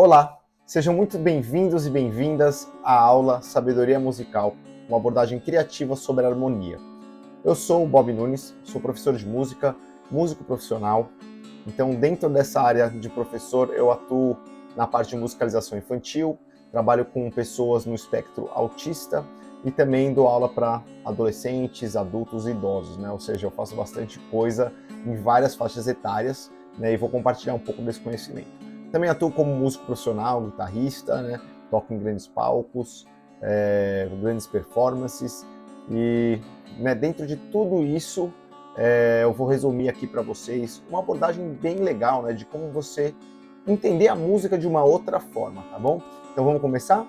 Olá, sejam muito bem-vindos e bem-vindas à aula Sabedoria Musical, uma abordagem criativa sobre a harmonia. Eu sou o Bob Nunes, sou professor de música, músico profissional. Então, dentro dessa área de professor, eu atuo na parte de musicalização infantil, trabalho com pessoas no espectro autista e também dou aula para adolescentes, adultos e idosos, né? Ou seja, eu faço bastante coisa em várias faixas etárias, né? E vou compartilhar um pouco desse conhecimento. Também atuo como músico profissional, guitarrista, né? Toco em grandes palcos, grandes performances e, né, dentro de tudo isso, eu vou resumir aqui para vocês uma abordagem bem legal, né, de como você entender a música de uma outra forma, tá bom? Então vamos começar?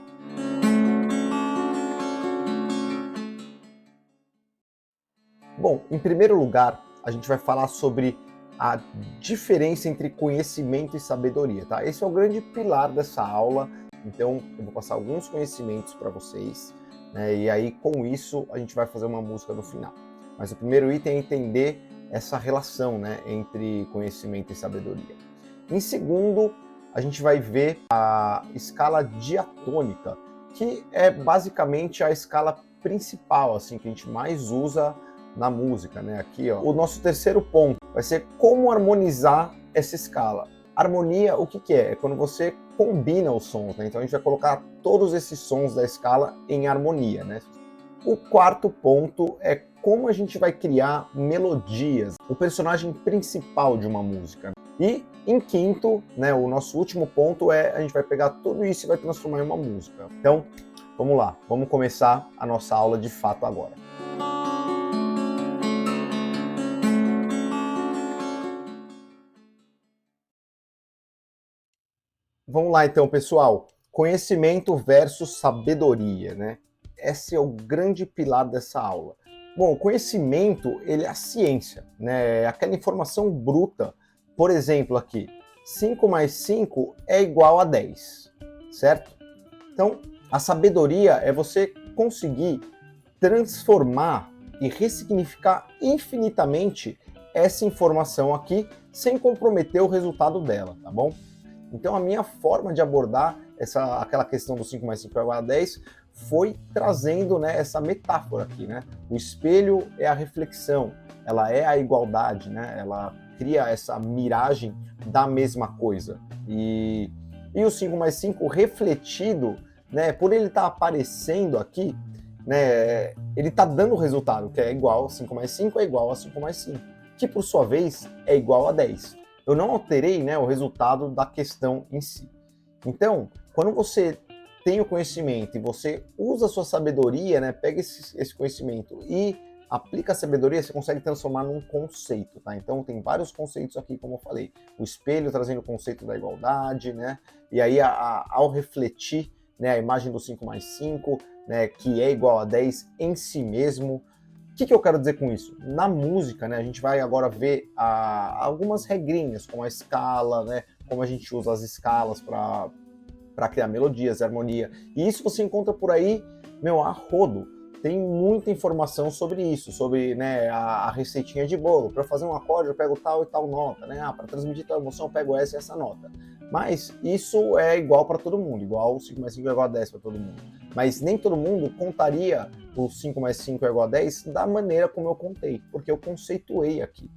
Bom, em primeiro lugar, a gente vai falar sobre a diferença entre conhecimento e sabedoria, tá? Esse é o grande pilar dessa aula, então eu vou passar alguns conhecimentos para vocês, né? E aí com isso a gente vai fazer uma música no final. Mas o primeiro item é entender essa relação, né, entre conhecimento e sabedoria. Em segundo, a gente vai ver a escala diatônica, que é basicamente a escala principal, assim, que a gente mais usa na música, né? Aqui, ó. O nosso terceiro ponto vai ser como harmonizar essa escala. Harmonia, o que é? É quando você combina os sons, né? Então a gente vai colocar todos esses sons da escala em harmonia, né? O quarto ponto é como a gente vai criar melodias, o personagem principal de uma música. E em quinto, né, o nosso último ponto é a gente vai pegar tudo isso e vai transformar em uma música. Então, vamos lá, vamos começar a nossa aula de fato agora. Vamos lá então, pessoal. Conhecimento versus sabedoria, né? Esse é o grande pilar dessa aula. Bom, o conhecimento, ele é a ciência, né? É aquela informação bruta. Por exemplo, aqui, 5 mais 5 é igual a 10, certo? Então, a sabedoria é você conseguir transformar e ressignificar infinitamente essa informação aqui sem comprometer o resultado dela, tá bom? Então a minha forma de abordar aquela questão do 5 mais 5 é igual a 10 foi trazendo, né, essa metáfora aqui, né? O espelho é a reflexão, ela é a igualdade, né? Ela cria essa miragem da mesma coisa. E o 5 mais 5 refletido, né, por ele estar aparecendo aqui, né, ele está dando o resultado, que é igual, 5 mais 5 é igual a 5 mais 5, que por sua vez é igual a 10. Eu não alterei, né, o resultado da questão em si. Então, quando você tem o conhecimento e você usa a sua sabedoria, né, pega esse conhecimento e aplica a sabedoria, você consegue transformar num conceito, tá? Então tem vários conceitos aqui, como eu falei. O espelho trazendo o conceito da igualdade, né? E aí ao refletir, né, a imagem do 5 mais 5, né, que é igual a 10 em si mesmo. O que eu quero dizer com isso? Na música, né, a gente vai agora ver algumas regrinhas, como a escala, né, como a gente usa as escalas para criar melodias, harmonia. E isso você encontra por aí, meu, a rodo. Tem muita informação sobre isso, sobre, né, a receitinha de bolo. Para fazer um acorde eu pego tal e tal nota, né? Para transmitir tal emoção eu pego essa e essa nota. Mas isso é igual para todo mundo, igual 5 mais 5 é igual a 10 para todo mundo. Mas nem todo mundo contaria o 5 mais 5 é igual a 10 da maneira como eu contei, porque eu conceituei aqui.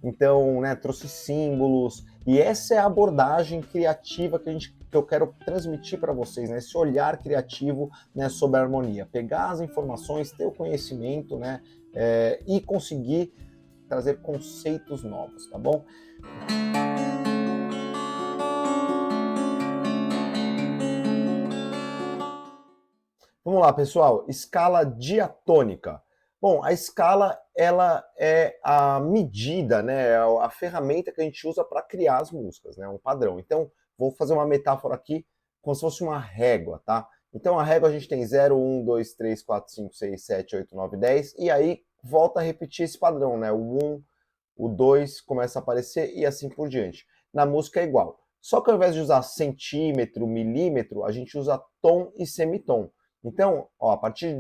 Então, né, trouxe símbolos, e essa é a abordagem criativa que eu quero transmitir para vocês, né, esse olhar criativo, né, sobre a harmonia. Pegar as informações, ter o conhecimento, né, e conseguir trazer conceitos novos, tá bom? Vamos lá, pessoal. Escala diatônica. Bom, a escala, ela é a medida, né, a ferramenta que a gente usa para criar as músicas, né, um padrão. Então, vou fazer uma metáfora aqui, como se fosse uma régua, tá? Então, a régua a gente tem 0, 1, 2, 3, 4, 5, 6, 7, 8, 9, 10, e aí volta a repetir esse padrão, né? O 1, o 2 começa a aparecer e assim por diante. Na música é igual. Só que ao invés de usar centímetro, milímetro, a gente usa tom e semitom. Então, ó, a partir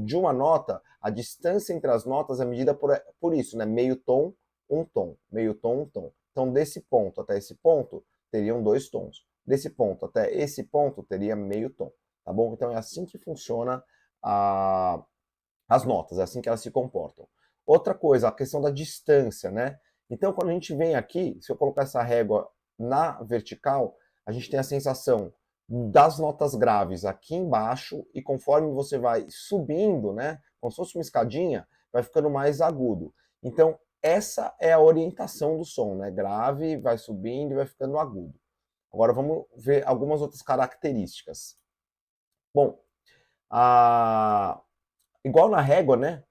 de uma nota, a distância entre as notas é medida por isso, né? Meio tom, um tom. Meio tom, um tom. Então, desse ponto até esse ponto, teriam dois tons. desse ponto até esse ponto teria meio tom, tá bom? Então é assim que funciona as notas, é assim que elas se comportam. Outra coisa, a questão da distância, né? Então, quando a gente vem aqui, se eu colocar essa régua na vertical, a gente tem a sensação das notas graves aqui embaixo, e conforme você vai subindo, né, como se fosse uma escadinha, vai ficando mais agudo. Então, essa é a orientação do som, né? Grave, vai subindo e vai ficando agudo. Agora vamos ver algumas outras características. Bom, igual na régua, né?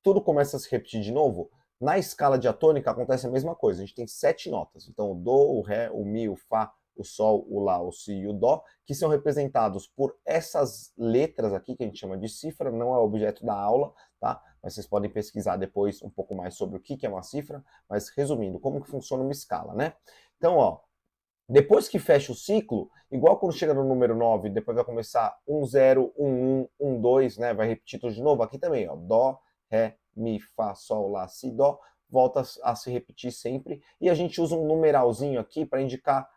Tudo começa a se repetir de novo. Na escala diatônica acontece a mesma coisa. A gente tem 7 notas. Então, o do, o ré, o mi, o fá, o sol, o lá, o si e o dó, que são representados por essas letras aqui que a gente chama de cifra. Não é objeto da aula, tá? Mas vocês podem pesquisar depois um pouco mais sobre o que é uma cifra. Mas resumindo, como que funciona uma escala, né? Então, ó, depois que fecha o ciclo, igual quando chega no número 9, depois vai começar 1, 0, 1, 1, 1, 2, né? Vai repetir tudo de novo. Aqui também, ó. Dó, ré, mi, fá, sol, lá, si, dó. Volta a se repetir sempre. E a gente usa um numeralzinho aqui para indicar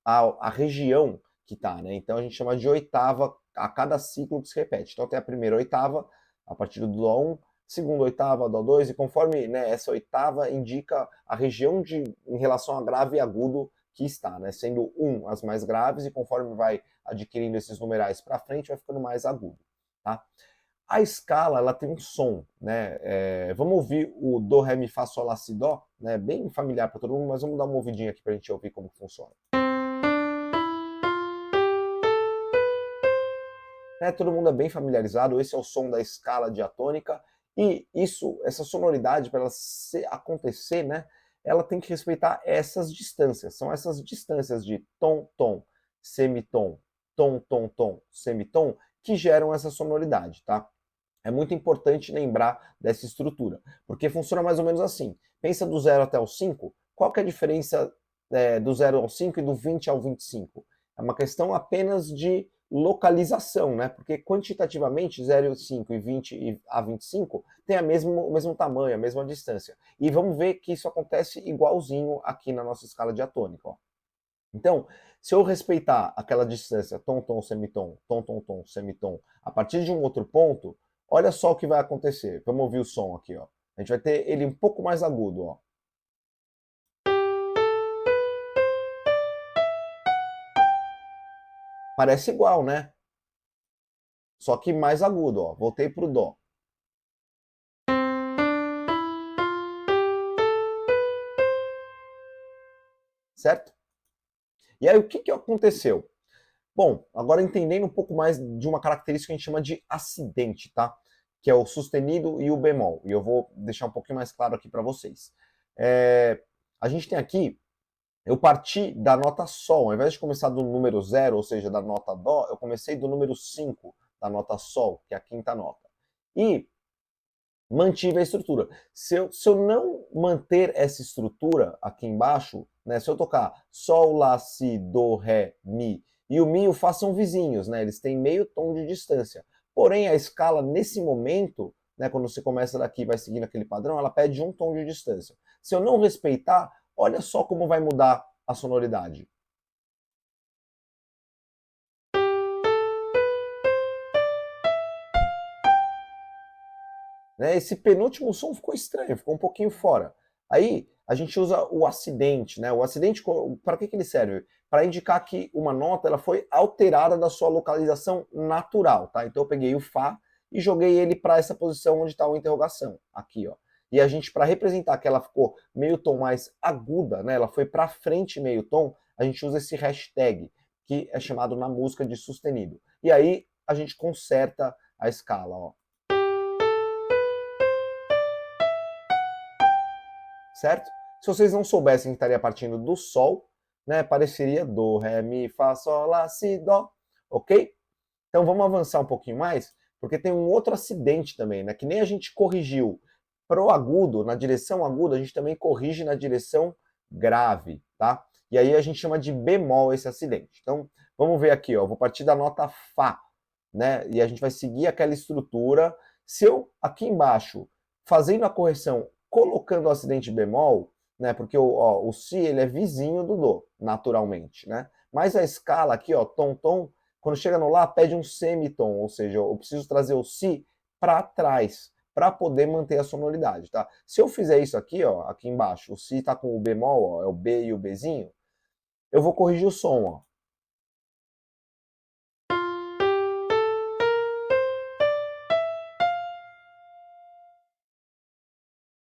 a região que tá, né? Então a gente chama de oitava a cada ciclo que se repete. Então tem a primeira oitava, a partir do dó 1, segunda oitava, dó 2, e conforme, né, essa oitava indica a região em relação a grave e agudo que está, né? Sendo 1 as mais graves, e conforme vai adquirindo esses numerais para frente, vai ficando mais agudo, tá? A escala, ela tem um som, né? Vamos ouvir o do, ré, mi, fá, sol, lá, si, dó, né? Bem familiar para todo mundo, mas vamos dar uma ouvidinha aqui para a gente ouvir como funciona. Todo mundo é bem familiarizado, esse é o som da escala diatônica, e essa sonoridade, para ela acontecer, né, ela tem que respeitar essas distâncias. São essas distâncias de tom, tom, semitom, tom, tom, tom, semitom, que geram essa sonoridade, tá? É muito importante lembrar dessa estrutura, porque funciona mais ou menos assim. Pensa do 0 até o 5, qual que é a diferença do 0 ao 5 e do 20 ao 25? É uma questão apenas de localização, né? Porque quantitativamente 0, 5 e 20 a 25 tem o mesmo tamanho, a mesma distância. E vamos ver que isso acontece igualzinho aqui na nossa escala diatônica, ó. Então, se eu respeitar aquela distância tom, tom, semitom, tom, tom, tom, semitom, a partir de um outro ponto, olha só o que vai acontecer. Vamos ouvir o som aqui, ó. A gente vai ter ele um pouco mais agudo, ó. Parece igual, né? Só que mais agudo, ó. Voltei pro dó. Certo? E aí o que aconteceu? Bom, agora entendendo um pouco mais de uma característica que a gente chama de acidente, tá? Que é o sustenido e o bemol. E eu vou deixar um pouquinho mais claro aqui para vocês. A gente tem aqui, eu parti da nota sol, ao invés de começar do número 0, ou seja, da nota dó, eu comecei do número 5, da nota sol, que é a quinta nota. E mantive a estrutura. Se eu não manter essa estrutura aqui embaixo, né, se eu tocar sol, lá, si, do, ré, mi, e o mi e o fá são vizinhos, né, eles têm meio tom de distância. Porém, a escala, nesse momento, né, quando você começa daqui e vai seguindo aquele padrão, ela pede um tom de distância. Se eu não respeitar, olha só como vai mudar a sonoridade. Né? Esse penúltimo som ficou estranho, ficou um pouquinho fora. Aí a gente usa o acidente, né? O acidente, para que ele serve? Para indicar que uma nota ela foi alterada da sua localização natural, tá? Então eu peguei o Fá e joguei ele para essa posição onde está a interrogação, aqui, ó. E a gente, para representar que ela ficou meio tom mais aguda, né? Ela foi para frente meio tom, a gente usa esse hashtag, que é chamado na música de sustenido. E aí a gente conserta a escala, ó. Certo? Se vocês não soubessem que estaria partindo do Sol, né, pareceria do, ré, mi, fá, sol, lá, si, dó, ok? Então vamos avançar um pouquinho mais, porque tem um outro acidente também, né, que nem a gente corrigiu pro agudo, na direção aguda, a gente também corrige na direção grave, tá? E aí a gente chama de bemol esse acidente. Então vamos ver aqui, ó, vou partir da nota Fá, né, e a gente vai seguir aquela estrutura. Se eu, aqui embaixo, fazendo a correção colocando o acidente bemol, né? Porque o si ele é vizinho do do, naturalmente, né? Mas a escala aqui, ó, tom, tom, quando chega no lá, pede um semitom, ou seja, eu preciso trazer o si para trás, para poder manter a sonoridade, tá? Se eu fizer isso aqui, ó, aqui embaixo, o si tá com o bemol, ó, é o B e o Bzinho, eu vou corrigir o som, ó.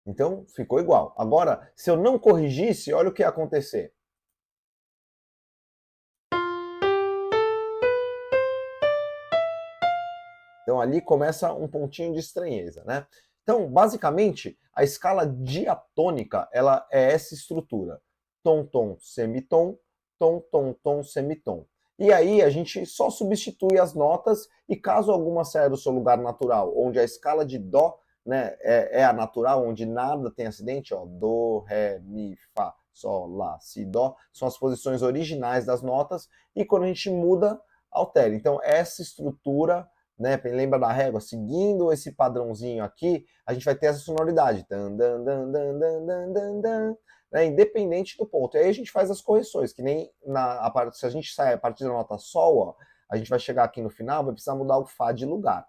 Então, ficou igual. Agora, se eu não corrigisse, olha o que ia acontecer. Então ali começa um pontinho de estranheza, né? Então, basicamente, a escala diatônica, ela é essa estrutura: tom, tom, semitom, tom, tom, tom, semitom. E aí a gente só substitui as notas e caso alguma saia do seu lugar natural, onde a escala de dó, né, é a natural, onde nada tem acidente, ó, do, ré, mi, fá, sol, lá, si, dó, são as posições originais das notas e quando a gente muda, altera. Então essa estrutura, né, lembra da régua? Seguindo esse padrãozinho aqui, a gente vai ter essa sonoridade. Dan, dan, dan, dan, dan, dan, dan, dan, né, independente do ponto. E aí a gente faz as correções, que nem se a gente sai a partir da nota Sol, ó, a gente vai chegar aqui no final, vai precisar mudar o Fá de lugar,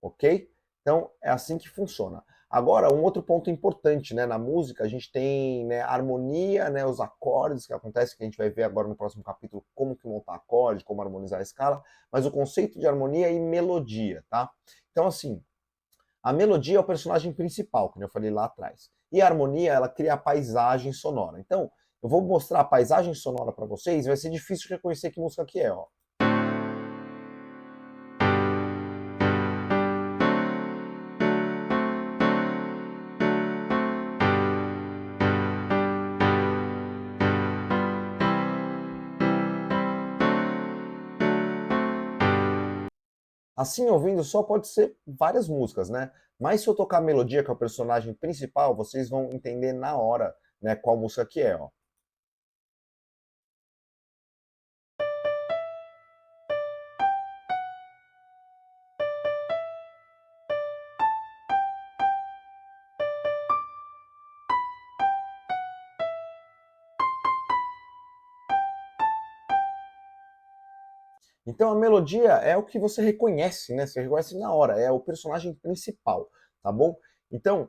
ok? Então é assim que funciona. Agora, um outro ponto importante, né, na música, a gente tem, né, a harmonia, né, os acordes que acontecem, que a gente vai ver agora no próximo capítulo como que montar acorde, como harmonizar a escala, mas o conceito de harmonia e melodia, tá? Então, assim, a melodia é o personagem principal, como eu falei lá atrás. E a harmonia, ela cria a paisagem sonora. Então, eu vou mostrar a paisagem sonora para vocês, vai ser difícil reconhecer que música que é, ó. Assim, ouvindo só pode ser várias músicas, né? Mas se eu tocar a melodia, que é o personagem principal, vocês vão entender na hora, né, qual música que é, ó. Então a melodia é o que você reconhece, né? Você reconhece na hora, é o personagem principal, tá bom? Então,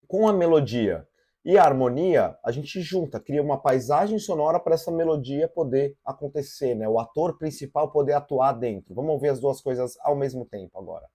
com a melodia e a harmonia, a gente junta, cria uma paisagem sonora para essa melodia poder acontecer, né? O ator principal poder atuar dentro. Vamos ver as duas coisas ao mesmo tempo agora.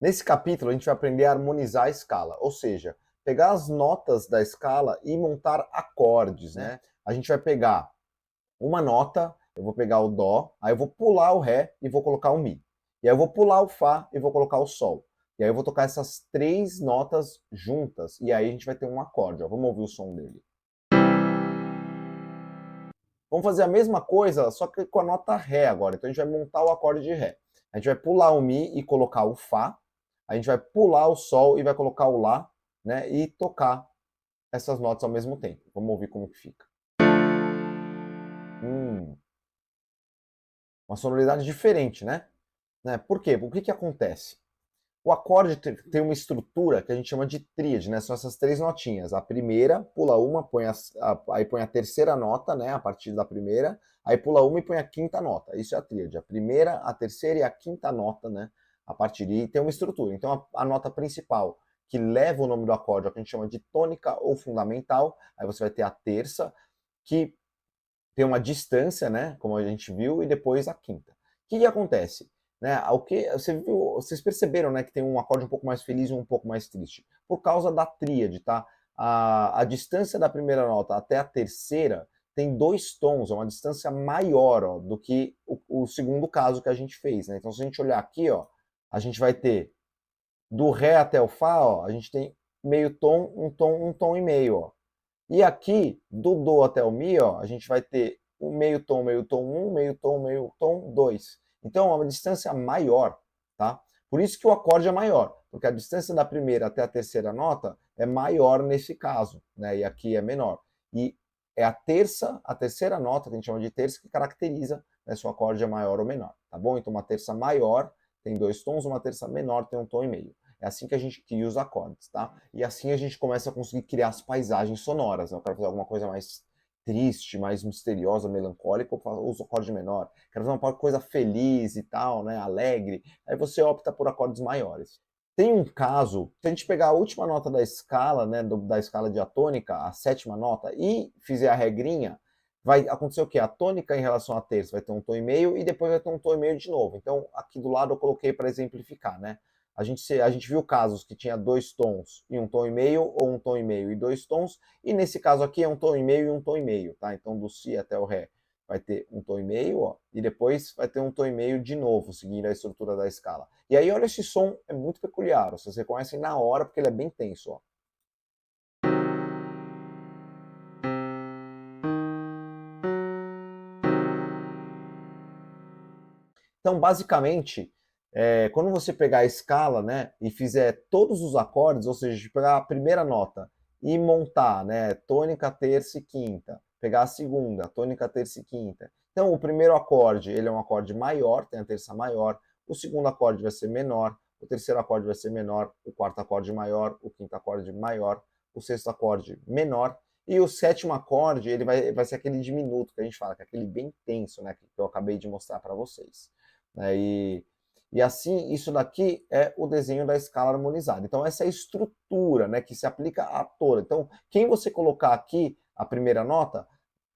Nesse capítulo, a gente vai aprender a harmonizar a escala, ou seja, pegar as notas da escala e montar acordes, né? A gente vai pegar uma nota, eu vou pegar o dó, aí eu vou pular o ré e vou colocar o mi. E aí eu vou pular o fá e vou colocar o sol. E aí eu vou tocar essas três notas juntas e aí a gente vai ter um acorde, ó. Vamos ouvir o som dele. Vamos fazer a mesma coisa, só que com a nota ré agora. Então a gente vai montar o acorde de ré. A gente vai pular o mi e colocar o fá. A gente vai pular o sol e vai colocar o lá, né? E tocar essas notas ao mesmo tempo. Vamos ouvir como que fica. Uma sonoridade diferente, né? Por quê? O que que acontece? O acorde tem uma estrutura que a gente chama de tríade, né? São essas três notinhas. A primeira, pula uma, aí põe a terceira nota, né? A partir da primeira, aí pula uma e põe a quinta nota. Isso é a tríade. A primeira, a terceira e a quinta nota, né? A partir daí tem uma estrutura. Então a nota principal, que leva o nome do acorde, é o que a gente chama de tônica ou fundamental. Aí você vai ter a terça, que tem uma distância, né? Como a gente viu, e depois a quinta. O que que acontece? Né, vocês perceberam, né, que tem um acorde um pouco mais feliz e um pouco mais triste, por causa da tríade, tá? A distância da primeira nota até a terceira tem dois tons, é uma distância maior, ó, do que o segundo caso que a gente fez, né? Então, se a gente olhar aqui, ó, a gente vai ter do ré até o fá, ó, a gente tem meio tom, um tom e meio, ó. E aqui, do do até o mi, ó, a gente vai ter o meio tom 1, meio tom 2. Então é uma distância maior, tá? Por isso que o acorde é maior, porque a distância da primeira até a terceira nota é maior nesse caso, né? E aqui é menor. E é a terceira nota, que a gente chama de terça, que caracteriza, né, se o acorde é maior ou menor, tá bom? Então uma terça maior tem 2 tons, uma terça menor tem 1,5 tom. É assim que a gente cria os acordes, tá? E assim a gente começa a conseguir criar as paisagens sonoras. Eu quero fazer alguma coisa mais triste, mais misteriosa, melancólica, eu uso acorde menor. Quero fazer uma coisa feliz e tal, né, alegre. Aí você opta por acordes maiores. Tem um caso, se a gente pegar a última nota da escala, né, da escala diatônica, a sétima nota, e fizer a regrinha, vai acontecer o quê? A tônica em relação à terça vai ter 1,5 tom e depois vai ter 1,5 tom de novo. Então, aqui do lado eu coloquei para exemplificar, né? A gente viu casos que tinha 2 tons e 1,5 tom, ou 1,5 tom e 2 tons, e nesse caso aqui é 1,5 tom e 1,5 tom, tá? Então, do si até o ré vai ter 1,5 tom, ó, e depois vai ter 1,5 tom de novo, seguindo a estrutura da escala. E aí, olha, esse som é muito peculiar, vocês reconhecem na hora, porque ele é bem tenso, ó. Então, basicamente, quando você pegar a escala, né, e fizer todos os acordes, ou seja, pegar a primeira nota e montar, né, tônica, terça e quinta, pegar a segunda, tônica, terça e quinta. Então, o primeiro acorde, ele é um acorde maior, tem a terça maior, o segundo acorde vai ser menor, o terceiro acorde vai ser menor, o quarto acorde maior, o quinto acorde maior, o sexto acorde menor, e o sétimo acorde, ele vai ser aquele diminuto que a gente fala, que é aquele bem tenso, né, que eu acabei de mostrar para vocês. Né? E assim, isso daqui é o desenho da escala harmonizada. Então, essa é a estrutura, né, que se aplica a toda. Então, quem você colocar aqui a primeira nota,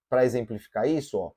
para exemplificar isso, ó,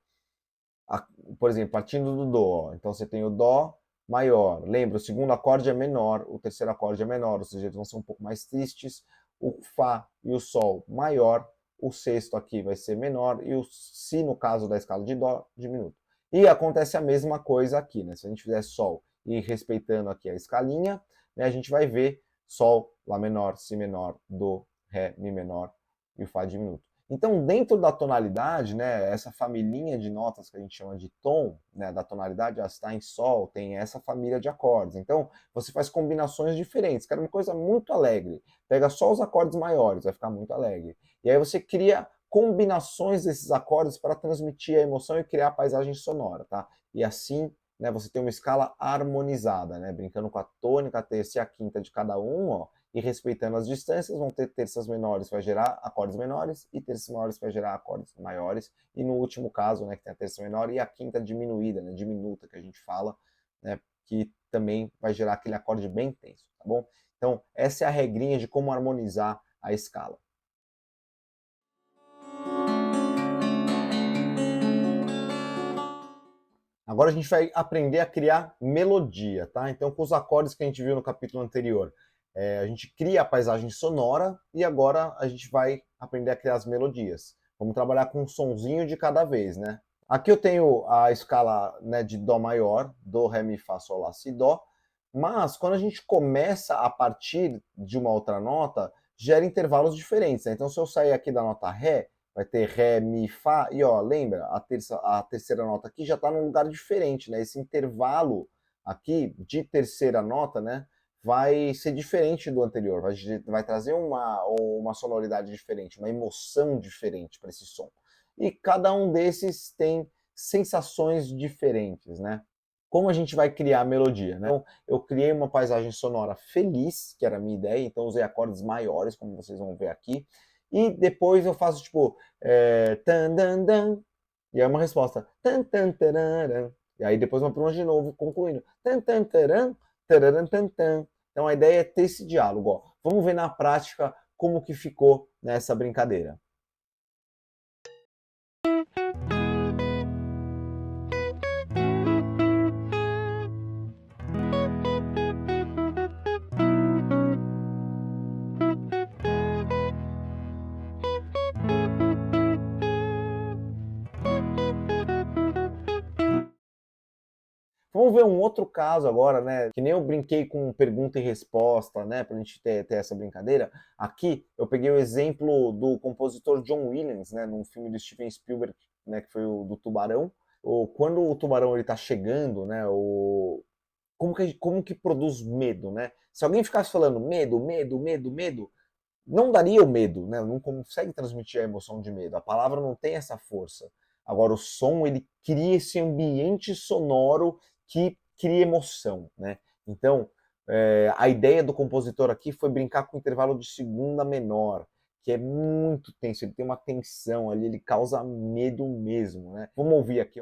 por exemplo, partindo do Dó, ó, então você tem o Dó maior. Lembra, o segundo acorde é menor, o terceiro acorde é menor, ou seja, eles vão ser um pouco mais tristes. O Fá e o Sol maior, o sexto aqui vai ser menor, e o Si, no caso da escala de Dó, diminuto. E acontece a mesma coisa aqui, né? Se a gente fizer Sol e respeitando aqui a escalinha, né, a gente vai ver Sol, Lá menor, Si menor, Dó, Ré, Mi menor e o Fá diminuto. Então, dentro da tonalidade, né, essa família de notas que a gente chama de tom, né, da tonalidade, ela está em sol, tem essa família de acordes. Então, você faz combinações diferentes. Quero uma coisa muito alegre. Pega só os acordes maiores, vai ficar muito alegre. E aí você cria combinações desses acordes para transmitir a emoção e criar a paisagem sonora, tá? E assim, né, você tem uma escala harmonizada, né, brincando com a tônica, a terça e a quinta de cada um, ó, e respeitando as distâncias, vão ter terças menores que vai gerar acordes menores e terças maiores que vai gerar acordes maiores. E no último caso, né, que tem a terça menor e a quinta diminuída, né, diminuta que a gente fala, né, que também vai gerar aquele acorde bem tenso, tá bom? Então, essa é a regrinha de como harmonizar a escala. Agora a gente vai aprender a criar melodia, tá? Então, com os acordes que a gente viu no capítulo anterior, a gente cria a paisagem sonora e agora a gente vai aprender a criar as melodias. Vamos trabalhar com um sonzinho de cada vez, né? Aqui eu tenho a escala, né, de Dó maior, Dó, Ré, Mi, Fá, Sol, Lá, Si, Dó, mas quando a gente começa a partir de uma outra nota, gera intervalos diferentes, né? Então, se eu sair aqui da nota Ré, vai ter Ré, Mi, Fá, e ó, lembra, a terceira nota aqui já está num lugar diferente, né? Esse intervalo aqui de terceira nota, né, vai ser diferente do anterior, vai trazer uma sonoridade diferente, uma emoção diferente para esse som. E cada um desses tem sensações diferentes, né? Como a gente vai criar a melodia, né? Então, eu criei uma paisagem sonora feliz, que era a minha ideia, então usei acordes maiores, como vocês vão ver aqui, e depois eu faço tipo tan dan dan, e aí uma resposta tan tan tararam, e aí depois uma pergunta de novo, concluindo tan tan taran, tararam tan tan. Então a ideia é ter esse diálogo, ó. Vamos ver na prática como que ficou nessa brincadeira. Vamos ver um outro caso agora, né? Que nem eu brinquei com pergunta e resposta, né? Pra gente ter essa brincadeira. Aqui eu peguei o exemplo do compositor John Williams, né? Num filme do Steven Spielberg, né? Que foi o do Tubarão. Quando o tubarão ele tá chegando, né? Como que produz medo, né? Se alguém ficasse falando medo, medo, medo, medo, não daria o medo, né? Não consegue transmitir a emoção de medo. A palavra não tem essa força. Agora, o som, ele cria esse ambiente sonoro que cria emoção, né? Então, a ideia do compositor aqui foi brincar com o intervalo de segunda menor, que é muito tenso, ele tem uma tensão ali, ele causa medo mesmo, né? Vamos ouvir aqui.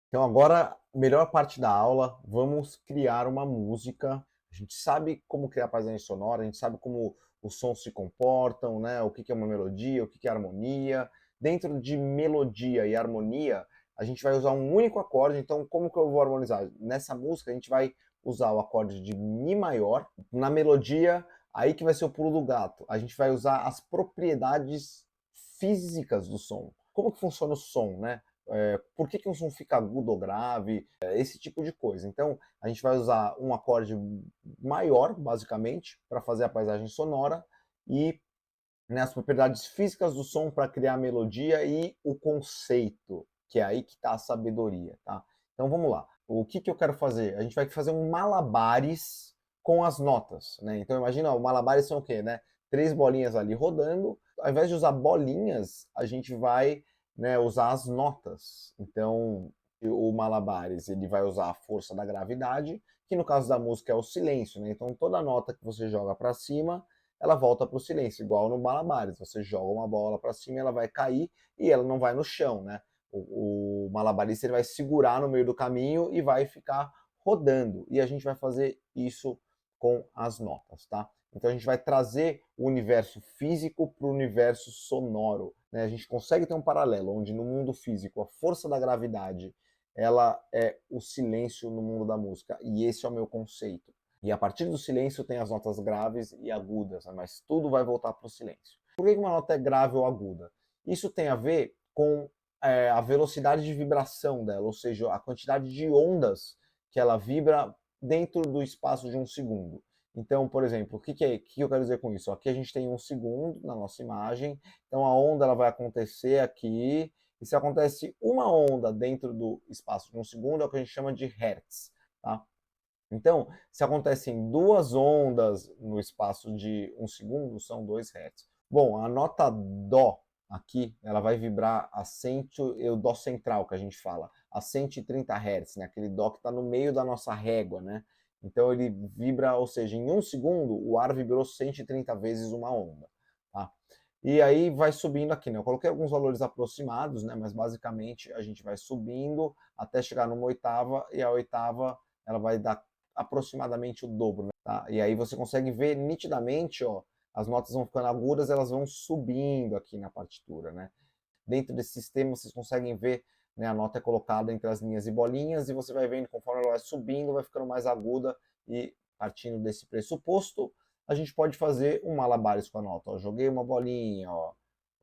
Então agora, melhor parte da aula, vamos criar uma música. A gente sabe como criar paisagem sonora, a gente sabe como os sons se comportam, né? O que é uma melodia, o que é harmonia. Dentro de melodia e harmonia, a gente vai usar um único acorde. Então, como que eu vou harmonizar? Nessa música, a gente vai usar o acorde de Mi maior. Na melodia, aí que vai ser o pulo do gato. A gente vai usar as propriedades físicas do som. Como que funciona o som, né? Por que um som fica agudo ou grave, esse tipo de coisa. Então, a gente vai usar um acorde maior, basicamente, para fazer a paisagem sonora e, né, as propriedades físicas do som para criar a melodia e o conceito, que é aí que está a sabedoria, tá? Então, vamos lá. O que eu quero fazer? A gente vai fazer um malabares com as notas, né? Então, imagina, o malabares são o quê, né? Três bolinhas ali rodando. Ao invés de usar bolinhas, a gente vai, né, usar as notas. Então, o malabares ele vai usar a força da gravidade, que no caso da música é o silêncio, né? Então, toda nota que você joga para cima, ela volta para o silêncio, igual no malabares. Você joga uma bola para cima, ela vai cair e ela não vai no chão, né? O malabarista ele vai segurar no meio do caminho e vai ficar rodando. E a gente vai fazer isso com as notas, tá? Então a gente vai trazer o universo físico para o universo sonoro, né? A gente consegue ter um paralelo onde no mundo físico a força da gravidade ela é o silêncio no mundo da música, e esse é o meu conceito. E a partir do silêncio tem as notas graves e agudas, né? Mas tudo vai voltar para o silêncio. Por que uma nota é grave ou aguda? Isso tem a ver com a velocidade de vibração dela, ou seja, a quantidade de ondas que ela vibra dentro do espaço de um segundo. Então, por exemplo, que eu quero dizer com isso? Aqui a gente tem um segundo na nossa imagem, então a onda ela vai acontecer aqui, e se acontece uma onda dentro do espaço de um segundo, é o que a gente chama de hertz. Tá? Então, se acontecem duas ondas no espaço de um segundo, são 2 Hz. Bom, a nota Dó aqui, ela vai vibrar o Dó central que a gente fala, a 130 Hz, né? Aquele Dó que está no meio da nossa régua, né? Então ele vibra, ou seja, em um segundo o ar vibrou 130 vezes uma onda. Tá? E aí vai subindo aqui, né? Eu coloquei alguns valores aproximados, né? Mas basicamente a gente vai subindo até chegar numa oitava, e a oitava ela vai dar aproximadamente o dobro, né? Tá? E aí você consegue ver nitidamente, ó, as notas vão ficando agudas, elas vão subindo aqui na partitura, né? Dentro desse sistema vocês conseguem ver, né, a nota é colocada entre as linhas e bolinhas e você vai vendo conforme ela vai subindo, vai ficando mais aguda e partindo desse pressuposto, a gente pode fazer um malabares com a nota. Ó, joguei uma bolinha, ó.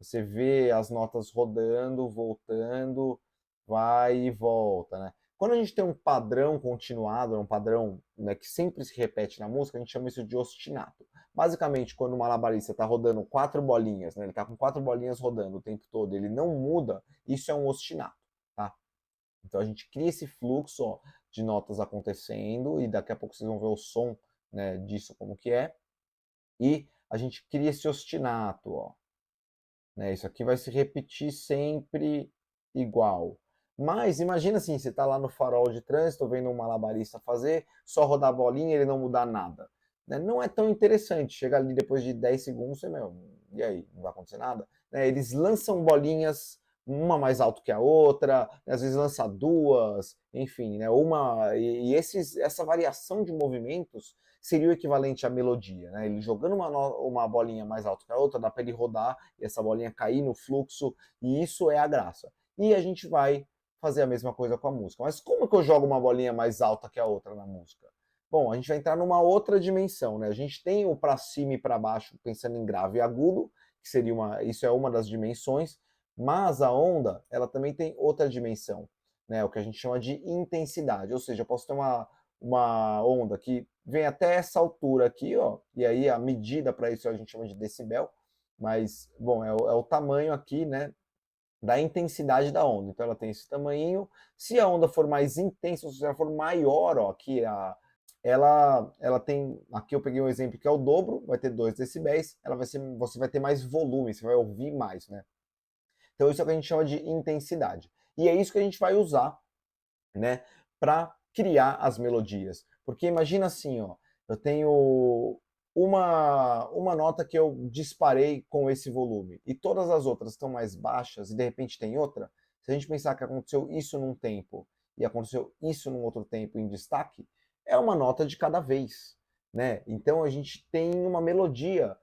Você vê as notas rodando, voltando, vai e volta, né? Quando a gente tem um padrão continuado, um padrão, né, que sempre se repete na música, a gente chama isso de ostinato. Basicamente, quando o malabarista está rodando quatro bolinhas, né, ele está com quatro bolinhas rodando o tempo todo, ele não muda, isso é um ostinato. Tá? Então a gente cria esse fluxo, ó, de notas acontecendo, e daqui a pouco vocês vão ver o som, né, disso como que é, e a gente cria esse ostinato. Ó, né, isso aqui vai se repetir sempre igual. Mas imagina assim, você está lá no farol de trânsito, vendo um malabarista fazer, só rodar a bolinha e ele não mudar nada. Né? Não é tão interessante. Chega ali depois de 10 segundos, você, meu, e aí? Não vai acontecer nada? Né? Eles lançam bolinhas uma mais alto que a outra, às vezes lança duas, enfim, né? Essa variação de movimentos seria o equivalente à melodia, né? Ele jogando uma bolinha mais alto que a outra, dá para ele rodar e essa bolinha cair no fluxo, e isso é a graça. E a gente vai fazer a mesma coisa com a música. Mas como que eu jogo uma bolinha mais alta que a outra na música? Bom, a gente vai entrar numa outra dimensão, né? A gente tem o para cima e para baixo, pensando em grave e agudo, que seria isso é uma das dimensões, mas a onda, ela também tem outra dimensão, né? O que a gente chama de intensidade, ou seja, eu posso ter uma onda que vem até essa altura aqui, ó, e aí a medida para isso a gente chama de decibel, mas, bom, é o tamanho aqui, né, da intensidade da onda. Então ela tem esse tamanhinho. Se a onda for mais intensa, ou se ela for maior, ó, aqui ela tem, aqui eu peguei um exemplo que é o dobro, vai ter 2 decibéis, você vai ter mais volume, você vai ouvir mais, né? Então isso é o que a gente chama de intensidade. E é isso que a gente vai usar, né, para criar as melodias. Porque imagina assim, ó, eu tenho uma nota que eu disparei com esse volume e todas as outras estão mais baixas e de repente tem outra. Se a gente pensar que aconteceu isso num tempo e aconteceu isso num outro tempo em destaque, é uma nota de cada vez, né? Então a gente tem uma melodia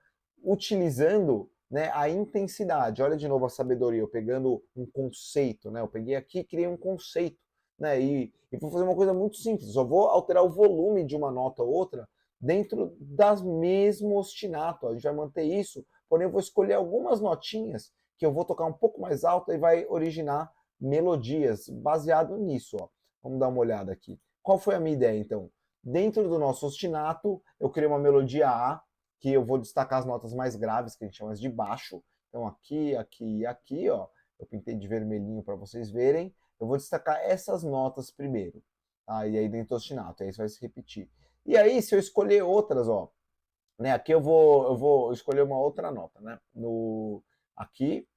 utilizando, né, a intensidade. Olha de novo a sabedoria, eu pegando um conceito, né? Eu peguei aqui e criei um conceito, né? E vou fazer uma coisa muito simples, só vou alterar o volume de uma nota ou outra dentro das mesmo ostinato. A gente vai manter isso, porém eu vou escolher algumas notinhas que eu vou tocar um pouco mais alto e vai originar melodias baseado nisso, ó. Vamos dar uma olhada aqui. Qual foi a minha ideia, então? Dentro do nosso ostinato, eu criei uma melodia A, que eu vou destacar as notas mais graves, que a gente chama de baixo. Então aqui, aqui e aqui, ó, eu pintei de vermelhinho para vocês verem. Eu vou destacar essas notas primeiro. Tá? E aí dentro do ostinato, aí isso vai se repetir. E aí, se eu escolher outras, ó, né, aqui eu vou escolher uma outra nota, né, aqui,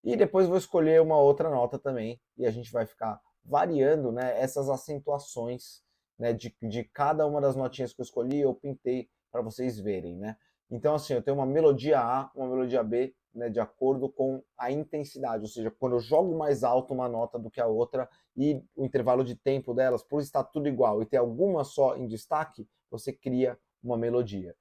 e depois vou escolher uma outra nota também, e a gente vai ficar variando, né, essas acentuações, né, de cada uma das notinhas que eu escolhi, eu pintei para vocês verem, né. Então, assim, eu tenho uma melodia A, uma melodia B, né, de acordo com a intensidade, ou seja, quando eu jogo mais alto uma nota do que a outra e o intervalo de tempo delas, por estar tudo igual e ter alguma só em destaque, você cria uma melodia.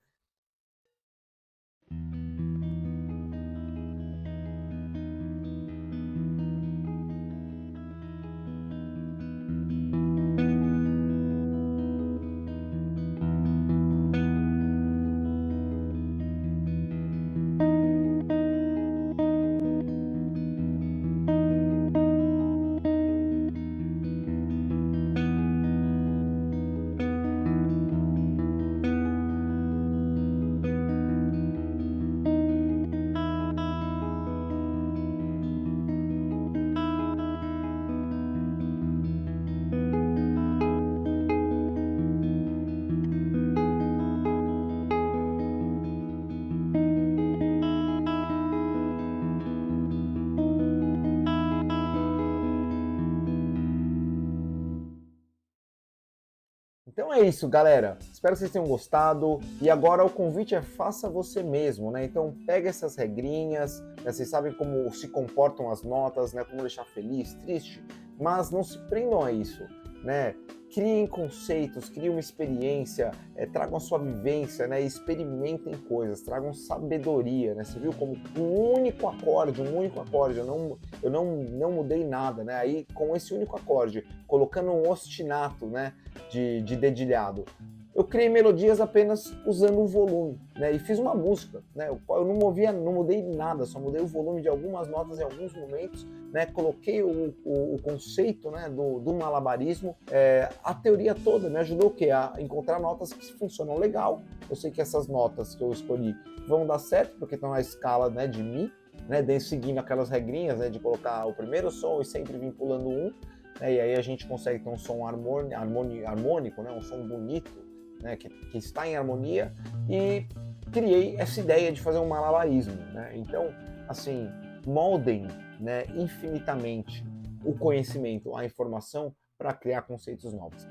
Então é isso, galera. Espero que vocês tenham gostado. E agora o convite é faça você mesmo, né? Então pega essas regrinhas, né? Vocês sabem como se comportam as notas, né? Como deixar feliz, triste, mas não se prendam a isso, né? Criem conceitos, criem uma experiência, tragam a sua vivência, né? Experimentem coisas, tragam sabedoria, né? Você viu como um único acorde, eu não mudei nada, né? Aí com esse único acorde, colocando um ostinato, né? De dedilhado. Eu criei melodias apenas usando o volume, né? E fiz uma música, né? Eu não mudei nada, só mudei o volume de algumas notas em alguns momentos, né? Coloquei o conceito, né? do malabarismo, a teoria toda me ajudou o quê? A encontrar notas que funcionam legal. Eu sei que essas notas que eu escolhi vão dar certo porque estão na escala, né? De mi, né? Seguindo aquelas regrinhas, né? De colocar o primeiro som e sempre vir pulando um. E aí a gente consegue ter um som harmônico, né? Um som bonito, né? que está em harmonia, e criei essa ideia de fazer um malabarismo, né? Então, assim, moldem, né, infinitamente o conhecimento, a informação para criar conceitos novos.